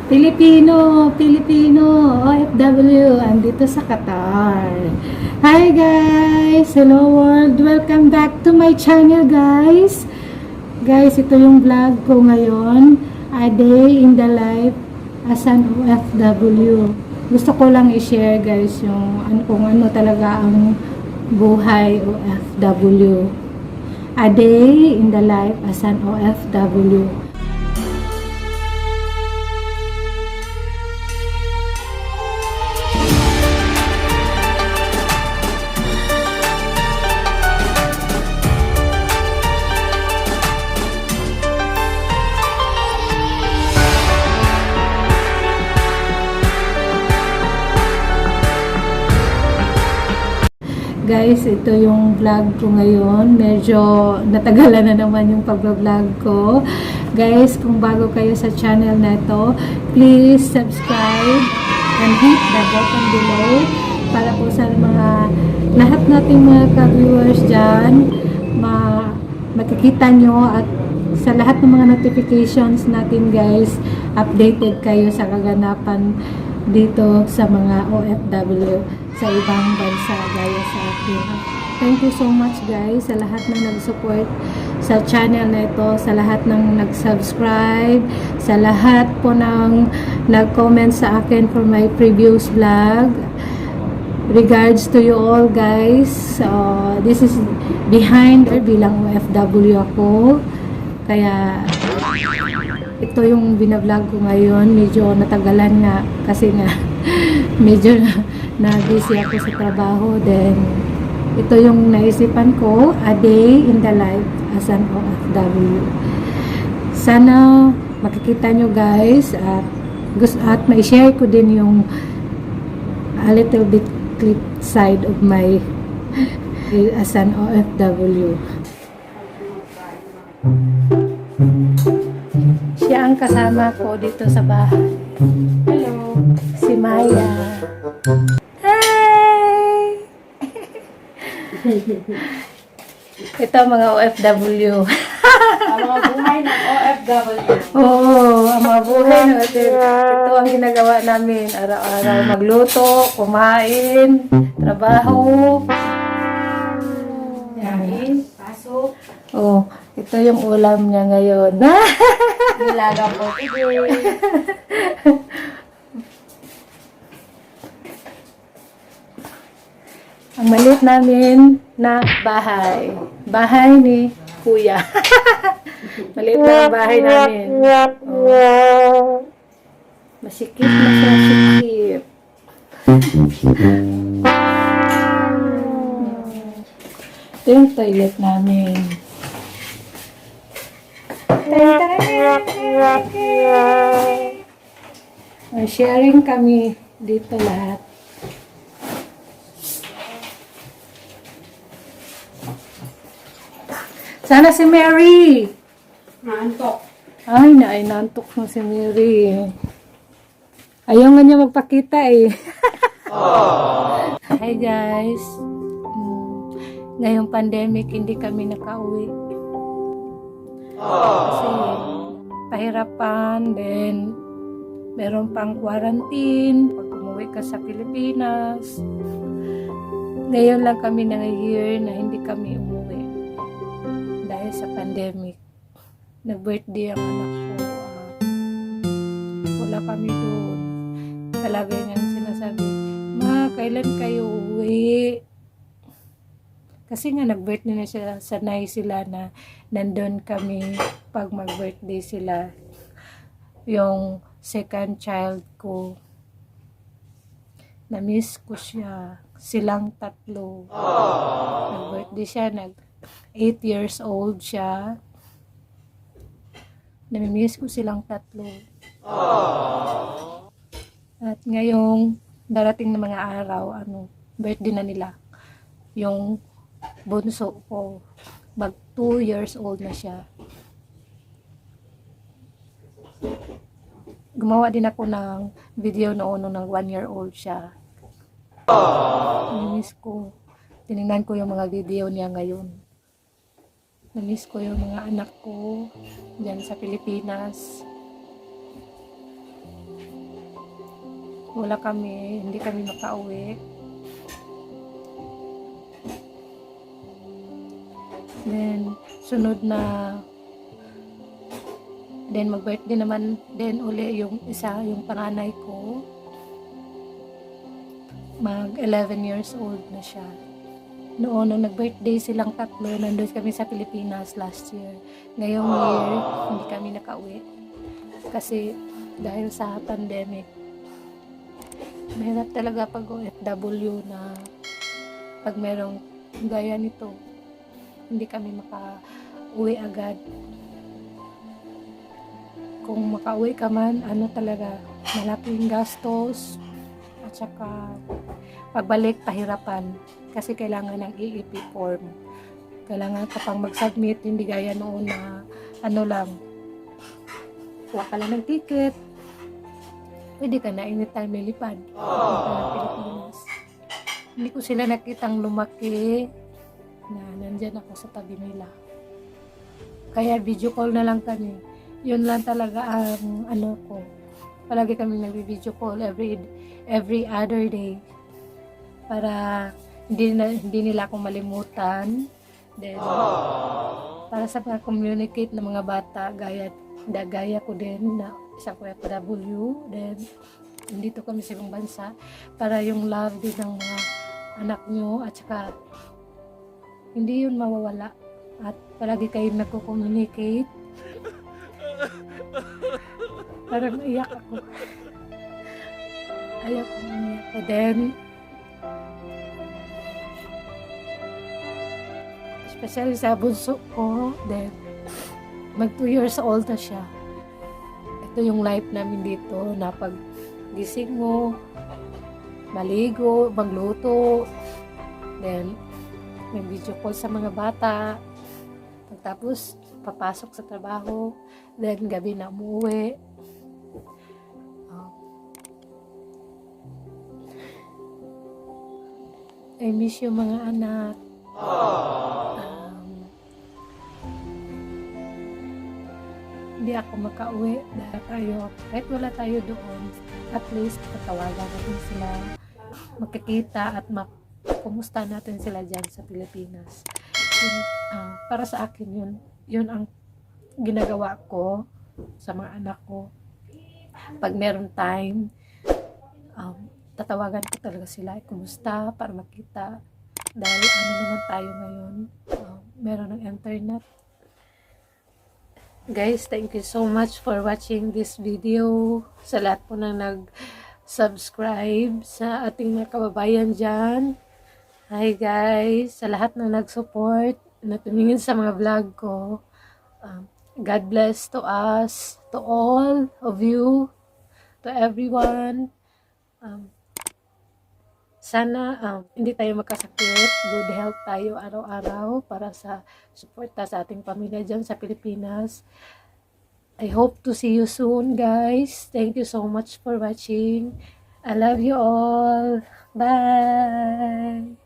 Pilipino, OFW, andito sa Qatar. Hi guys! Hello world! Welcome back to my channel guys! Guys, ito yung vlog ko ngayon. A day in the life as an OFW. Gusto ko lang i-share guys yung kung ano talaga ang buhay OFW. A day in the life as an OFW. Guys, ito yung vlog ko ngayon. Medyo natagalan na naman yung pag-vlog ko. Guys, kung bago kayo sa channel na ito, please subscribe and hit the button below para po sa mga lahat nating mga ka-viewers dyan makikita nyo at sa lahat ng mga notifications natin guys, updated kayo sa kaganapan dito sa mga OFW sa ibang bansa gaya sa akin. Thank you so much guys sa lahat ng nag-support sa channel na ito, sa lahat ng nag-subscribe, sa lahat po ng nag-comment sa akin for my previous vlog. Regards to you all guys. So, this is behind bilang OFW ako. Kaya ito yung binablog ko ngayon. Medyo natagalan nga kasi nga medyo na busy ako sa trabaho. Then ito yung naisipan ko, a day in the life as an OFW. Sana makikita nyo guys at ma-share ko din yung a little bit clip side of my as an OFW. Siya ang kasama ko dito sa bahay. Hello, si Maya. Hi! Ito mga OFW. Ang mga buhay ng OFW. Oo, ang mga buhay ng OFW. Ito ang ginagawa namin. Araw-araw magluto, kumain, trabaho. Kain, pasok, Oh, ito yung ulam niya ngayon. nilaga po today. Ang maliit namin na bahay. Bahay ni Kuya. Maliit na ang bahay namin. Oh. Masikip na siya, sikip. Ito yung toilet namin. Sharing kami dito lahat. Sana si Mary. Naantok. Ay, nantok na si Mary. Ayaw nga niya magpakita eh. Hi guys. Ngayong pandemic, hindi kami nakauwi. Kasi pahirapan, then meron pang quarantine pag umuwi ka sa Pilipinas. Ngayon lang kami nang-hear na hindi kami umuwi dahil sa pandemic. Nag-birthday ang anak ko. Wala kami doon. Talaga yung sinasabi, Ma, kailan kayo uwi? Kasi nga nag-birthday na siya, sanay sila na nandun kami pag mag-birthday sila. Yung second child ko, na-miss ko siya. Silang tatlo. Nag-birthday siya, 8 years old siya. Nami-miss ko silang tatlo. At ngayong darating na mga araw, birthday na nila. Yung bunso ko, 2 years old na siya. Gumawa din ako ng video noon nung 1 year old siya. Namiss ko. Tinignan ko yung mga video niya ngayon. Namiss ko yung mga anak ko dyan sa Pilipinas. wala kami, hindi kami makauwi. Then, sunod na, then mag-birthday naman din uli yung isa, yung panganay ko. Mag 11 years old na siya. Noon, nung nag-birthday silang tatlo, nandun kami sa Pilipinas last year. Ngayong year, hindi kami nakauwi. Kasi dahil sa pandemic, mahirap talaga pag OFW na pag merong gaya nito, hindi kami maka-uwi agad. Kung makauwi ka man, ano talaga, malaking gastos at saka pagbalik pahirapan kasi kailangan ng EEP form. Kailangan ka pang mag-submit, hindi gaya noon na ano lang, kuha ka lang ng ticket, pwede ka na anytime lilipad. Pilipinas. Hindi ko sila nakitang lumaki na nandyan ako sa tabi nila. Kaya video call na lang kami. Yun lang talaga ang ano ko. Palagi kami nag-video call every other day para hindi nila akong malimutan. Then, para sa mga communicate ng mga bata, gaya ko din na isang OFW. Then, dito kami sa ibang bansa para yung love din ng mga anak nyo at saka hindi yun mawawala at palagi kayong nagko-communicate. Parang iyak ako. Ayaw ko umiyak. And then, especially sa bunso ko, then, mag 2 years old na siya. Ito yung life namin dito na pag gising mo, maligo, magluto, then, may video call sa mga bata, pagtapos, papasok sa trabaho, then, gabi na umuwi. I miss yung mga anak. Hindi ako makauwi dahil tayo, kahit wala tayo doon, at least patawagan natin sila, magkikita at kumusta natin sila dyan sa Pilipinas. Yun, para sa akin yun ang ginagawa ko sa mga anak ko. Pag meron time, tatawagan ko talaga sila, kumusta, para makita. Dahil ano naman tayo ngayon, meron ng internet. Guys, thank you so much for watching this video. Sa lahat po na nag-subscribe, sa ating mga kababayan dyan. Hi guys, sa lahat na nag-support, na tumingin sa mga vlog ko. God bless to us, to all of you, to everyone. Sana hindi tayo magkasakit, good health tayo araw-araw para sa suporta sa ating pamilya dyan sa Pilipinas. I hope to see you soon, guys. Thank you so much for watching. I love you all. Bye!